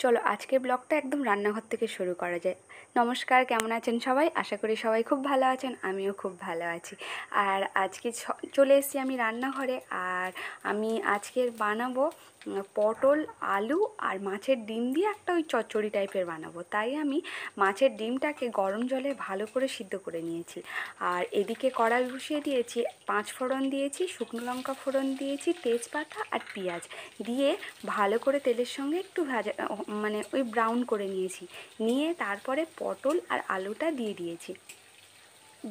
চলো আজকের ব্লগটা একদম রান্নাঘর থেকে শুরু করা যায়। নমস্কার, কেমন আছেন সবাই? আশা করি সবাই খুব ভালো আছেন, আমিও খুব ভালো আছি। আর আজকে চলে এসেছি আমি রান্নাঘরে। আর আমি আজকের বানাবো পটল, আলু আর মাছের ডিম দিয়ে একটা ওই চচ্চড়ি টাইপের বানাবো। তাই আমি মাছের ডিমটাকে গরম জলে ভালো করে সিদ্ধ করে নিয়েছি। আর এদিকে কড়াই বসিয়ে দিয়েছি, 5 ফোড়ন দিয়েছি, শুকনো লঙ্কা ফোড়ন দিয়েছি, তেজপাতা আর পেঁয়াজ দিয়ে ভালো করে তেলের সঙ্গে একটু ভাজা মানে ওই ব্রাউন করে নিয়েছি। নিয়ে তারপরে পটল আর আলুটা দিয়ে দিয়েছি,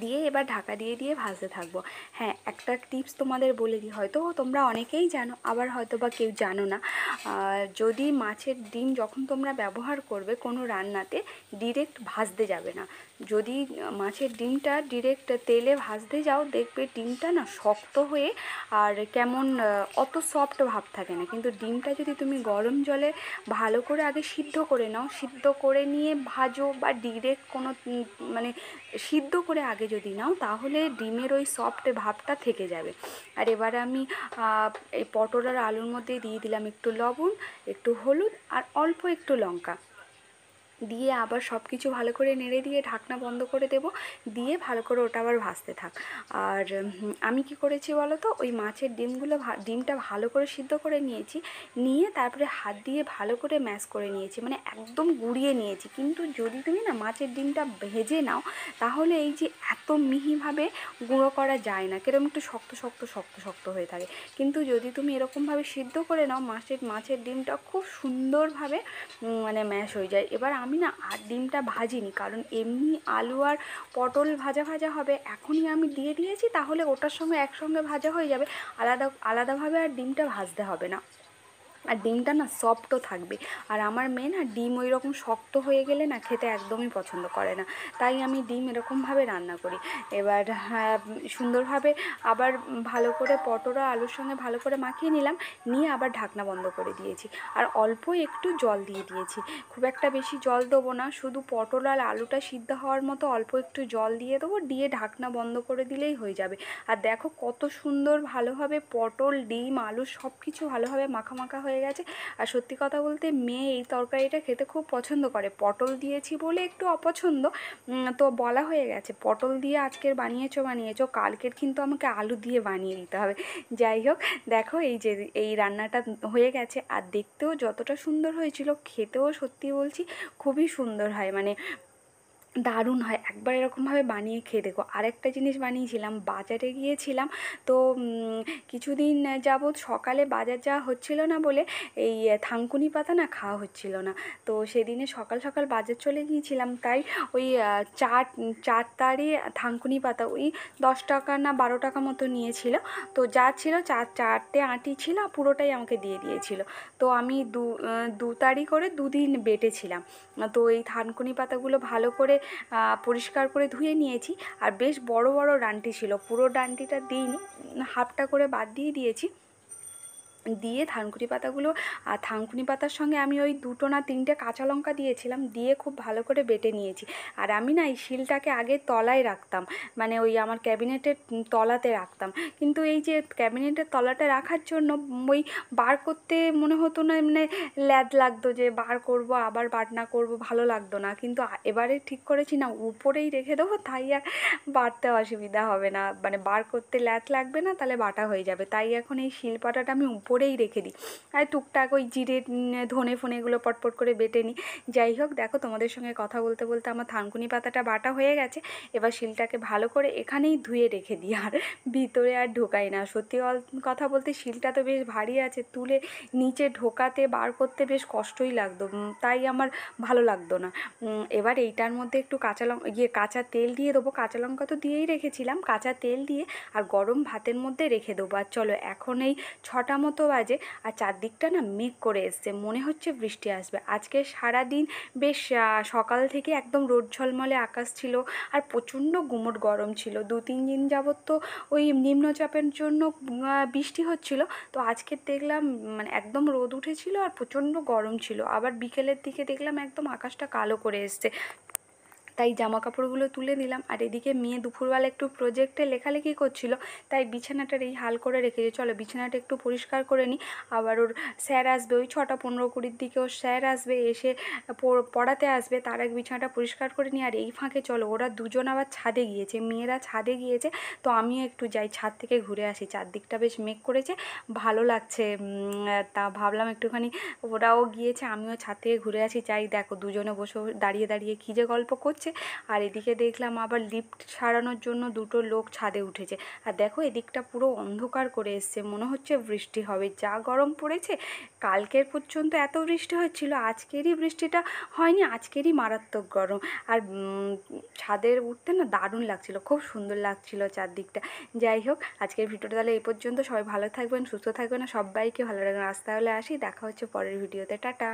দিয়ে এবার ঢাকা দিয়ে দিয়ে ভাজতে থাকবো। হ্যাঁ, একটা টিপস তোমাদের বলে দিই, হয়তো তোমরা অনেকেই জানো, আবার হয়তো বা কেউ জানো না। যদি মাছের ডিম যখন তোমরা ব্যবহার করবে কোনো রান্নাতে, ডিরেক্ট ভাজতে যাবে না। যদি মাছের ডিমটা ডিরেক্ট তেলে ভাজতে যাও, দেখবে ডিমটা না শক্ত হয়ে আর কেমন অত সফট ভাব থাকে না। কিন্তু ডিমটা যদি তুমি গরম জলে ভালো করে আগে সিদ্ধ করে নাও, সিদ্ধ করে নিয়ে ভাজো বা ডিরেক্ট কোনো মানে সিদ্ধ করে আগে যদি নাও, তাহলে ডিমের ওই সফট ভাবটা থেকে যাবে। আর এবার আমি এই পটল আর আলুর মধ্যে দিয়ে দিলাম একটু লবণ, একটু হলুদ আর অল্প একটু লঙ্কা দিয়ে আবার সব কিছু ভালো করে নেড়ে দিয়ে ঢাকনা বন্ধ করে দেব। দিয়ে ভালো করে ওটা আবার ভাজতে থাক। আর আমি কি করেছি বলো তো, ওই মাছের ডিমটা ভালো করে সিদ্ধ করে নিয়েছি, নিয়ে তারপরে হাত দিয়ে ভালো করে ম্যাশ করে নিয়েছি, মানে একদম গুঁড়িয়ে নিয়েছি। কিন্তু যদি তুমি না মাছের ডিমটা ভেজে নাও, তাহলে এই যে এত মিহিভাবে গুঁড়ো করা যায় না, কিরকম একটু শক্ত শক্ত শক্ত শক্ত হয়ে থাকে। কিন্তু যদি তুমি এরকমভাবে সিদ্ধ করে নাও, মাছের ডিমটা খুব সুন্দরভাবে মানে ম্যাশ হয়ে যায়। এবার আমি না আর ডিমটা ভাজিনি, কারণ এমনি আলু আর পটল ভাজা ভাজা হবে, এখনই আমি দিয়ে দিয়েছি, তাহলে ওটার সঙ্গে একসঙ্গে ভাজা হয়ে যাবে। আলাদাভাবে আর ডিমটা ভাজতে হবে না, আর ডিমটা না সফটও থাকবে। আর আমার মেয়ে না ডিম ওই রকম শক্ত হয়ে গেলে না খেতে একদমই পছন্দ করে না, তাই আমি ডিম এরকমভাবে রান্না করি। এবার সুন্দরভাবে আবার ভালো করে পটল আর আলুর সঙ্গে ভালো করে মাখিয়ে নিলাম, নিয়ে আবার ঢাকনা বন্ধ করে দিয়েছি। আর অল্প একটু জল দিয়ে দিয়েছি, খুব একটা বেশি জল দেবো না, শুধু পটল আর আলুটা সিদ্ধ হওয়ার মতো অল্প একটু জল দিয়ে দেবো, দিয়ে ঢাকনা বন্ধ করে দিলেই হয়ে যাবে। আর দেখো কত সুন্দর ভালোভাবে পটল, ডিম, আলু সব কিছু ভালোভাবে মাখা মাখা হয়ে গেছে। আর সত্যি কথা বলতে মেয়ে এই তরকারিটা খেতে খুব পছন্দ করে। পটল দিয়েছি বলে একটু অপছন্দ, তো বলা হয়ে গেছে পটল দিয়ে আজকের বানিয়েছো, কালকের কিন্তু আমাকে আলু দিয়ে বানিয়ে দিতে হবে। যাই হোক, দেখো এই যে এই রান্নাটা হয়ে গেছে, আর দেখতেও যতটা সুন্দর হয়েছিল, খেতেও সত্যি বলছি খুবই সুন্দর হয়, মানে দারুণ হয়। একবার এরকমভাবে বানিয়ে খেয়ে দেখো। আরেকটা জিনিস বানিয়েছিলাম, বাজারে গিয়েছিলাম, তো কিছুদিন যাবৎ সকালে বাজার যাওয়া হচ্ছিল না বলে এই থানকুনি পাতা না খাওয়া হচ্ছিল না। তো সেদিনে সকাল সকাল বাজার চলে গিয়েছিলাম, তাই ওই চারতারি থানকুনি পাতা ওই 10 টাকা না 12 টাকা মতো নিয়েছিল। তো যা ছিল চারটে আঁটি ছিল, পুরোটাই আমাকে দিয়ে দিয়েছিল। তো আমি দু তারি করে দুদিন বেটেছিলাম। তো এই থানকুনি পাতাগুলো ভালো করে পরিষ্কার করে ধুয়ে নিয়েছি। আর বেশ বড় বড় ডাঁটি ছিল, পুরো ডাঁটিটা দিইনি, হাফটা করে বাদ দিয়ে দিয়েছি। দিয়ে থানকুনি পাতাগুলো, আর থানকুনি পাতার সঙ্গে আমি ওই 2টো না 3টে কাঁচা লঙ্কা দিয়েছিলাম, দিয়ে খুব ভালো করে বেটে নিয়েছি। আর আমি না এই শিলটাকে আগে তলায় রাখতাম, মানে ওই আমার ক্যাবিনেটের তলাতে রাখতাম। কিন্তু এই যে ক্যাবিনেটের তলাতে রাখার জন্য ওই বার করতে মনে হতো না, মানে ল্যাদ লাগতো যে বার করব আবার বাটনা করব, ভালো লাগতো না। কিন্তু এবারে ঠিক করেছি না উপরেই রেখে দেবো, তাই আর বাটতে অসুবিধা হবে না, মানে বার করতে ল্যাদ লাগবে না, তাহলে বাটা হয়ে যাবে। তাই এখন এই শিলপাটাটা আমি উপরেই রেখে দিই, আর টুকটাক ওই জিরে ধনে ফোনে এগুলো পটপট করে বেটে নিই। যাই হোক, দেখো তোমাদের সঙ্গে কথা বলতে বলতে আমার থানকুনি পাতাটা বাটা হয়ে গেছে। এবার শিলটাকে ভালো করে এখানেই ধুয়ে রেখে দিই, আর ভিতরে আর ঢোকাই না। সত্যি কথা বলতে শিলটা তো বেশ ভারী আছে, তুলে নিচে ঢোকাতে বার করতে বেশ কষ্টই লাগতো, তাই আমার ভালো লাগতো না। এবার এইটার মধ্যে একটু কাঁচা তেল দিয়ে দেবো, কাঁচা লঙ্কা তো দিয়েই রেখেছিলাম, কাঁচা তেল দিয়ে আর গরম ভাতের মধ্যে রেখে দেবো। আর চলো এখন এই 6টা মতো বাজে, আর চারদিকটা না মেঘ করে এসছে, মনে হচ্ছে বৃষ্টি আসবে। আজকে সারাদিন বেশ সকাল থেকে একদম রোদ ঝলমলে আকাশ ছিল, আর প্রচণ্ড গুমোট গরম ছিল। 2-3 দিন যাবত তো ওই নিম্নচাপের জন্য বৃষ্টি হচ্ছিল, তো আজকে দেখলাম মানে একদম রোদ উঠেছিল আর প্রচণ্ড গরম ছিল। আবার বিকেলের দিকে দেখলাম একদম আকাশটা কালো করে এসছে। তাই জামা কাপড়গুলো তুলে দিলাম। আর এদিকে মেয়ে দুপুরবেলা একটু প্রজেক্টে লেখালেখি করছিল, তাই বিছানাটার এই হাল করে রেখেছে। চলো বিছানাটা একটু পরিষ্কার করে নিই। আবার ওর স্যার আসবে ওই 6:15-20 দিকে, ওর স্যার আসবে, এসে পড়াতে আসবে, তার আগে বিছানাটা পরিষ্কার করে নিই। আর এই ফাঁকে চলো ওরা দুজন আবার ছাদে গিয়েছে, মেয়েরা ছাদে গিয়েছে, তো আমিও একটু যাই ছাদ থেকে ঘুরে আসি। চারদিকটা বেশ মেঘ করেছে, ভালো লাগছে। তা ভাবলাম একটুখানি, ওরাও গিয়েছে আমিও ছাদ থেকে ঘুরে আসি। যাই দেখো দুজনে বসে দাঁড়িয়ে দাঁড়িয়ে কী যে গল্প করছে। আর এদিকে দেখলাম আবার লিফট সারানোর জন্য দুটো লোক ছাদে উঠেছে। আর দেখো এদিকটা পুরো অন্ধকার করে এসছে, মনে হচ্ছে বৃষ্টি হবে, যা গরম পড়েছে। কালকের পর্যন্ত এত বৃষ্টি হচ্ছিল, আজকেরই বৃষ্টিটা হয়নি, আজকেরই মারাত্মক গরম। আর ছাদের উঠতে না দারুণ লাগছিল, খুব সুন্দর লাগছিল চারদিকটা। যাই হোক, আজকের ভিডিওটা তাহলে এই পর্যন্ত। সবাই ভালো থাকবেন, সুস্থ থাকবেন, আর সবাইকে ভালো রাখবেন। আজ তাহলে আসি, দেখা হচ্ছে পরের ভিডিওতে, টাটা।